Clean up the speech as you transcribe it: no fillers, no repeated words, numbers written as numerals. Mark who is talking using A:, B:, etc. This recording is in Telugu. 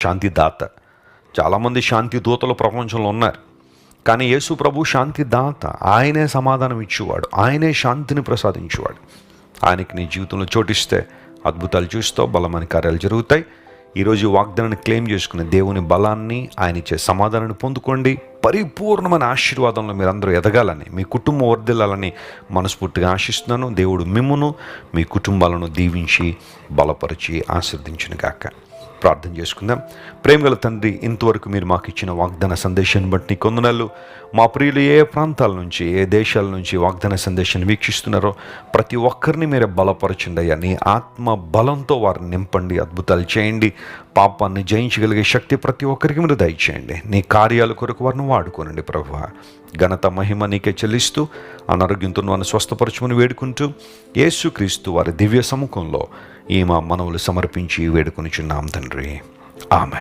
A: శాంతిదాత. చాలామంది శాంతి దూతలు ప్రపంచంలో ఉన్నారు, కానీ యేసు ప్రభు శాంతి దాత. ఆయనే సమాధానం ఇచ్చేవాడు, ఆయనే శాంతిని ప్రసాదించేవాడు. ఆయనకి నీ జీవితంలో చోటిస్తే అద్భుతాలు చూస్తావు, బలమైన కార్యాలు జరుగుతాయి. ఈరోజు వాగ్దానాన్ని క్లెయిమ్ చేసుకునే దేవుని బలాన్ని, ఆయన ఇచ్చే సమాధానాన్ని పొందుకోండి. పరిపూర్ణమైన ఆశీర్వాదంలో మీరందరూ ఎదగాలని, మీ కుటుంబం వర్ధిల్లాలని మనస్ఫూర్తిగా ఆశిస్తున్నాను. దేవుడు మిమ్మును, మీ కుటుంబాలను దీవించి బలపరిచి ఆశీర్వదించునుగాక. ప్రార్థన చేసుకుందాం. ప్రేమగల తండ్రి, ఇంతవరకు మీరు మాకు ఇచ్చిన వాగ్దాన సందేశాన్ని బట్టి కొందనాలు. మా ప్రియులు ఏ ప్రాంతాల నుంచి, ఏ దేశాల నుంచి వాగ్దాన సందేశాన్ని వీక్షిస్తున్నారో ప్రతి ఒక్కరిని మీరే బలపరచండి అయ్యా. నీ ఆత్మ బలంతో వారిని నింపండి, అద్భుతాలు చేయండి. పాపాన్ని జయించగలిగే శక్తి ప్రతి ఒక్కరికి మీరు దయచేయండి. నీ కార్యాల కొరకు వారిని వాడుకోనండి ప్రభువా. ఘనత మహిమ నీకే చెల్లిస్తూ అనారోగ్యంతో వారిని స్వస్థపరచమని వేడుకుంటూ యేసుక్రీస్తు వారి దివ్య సముఖంలో ఈ మా మనవులు సమర్పించి వేడుకొనిచున్నాం తండ్రి. ఆమెన్.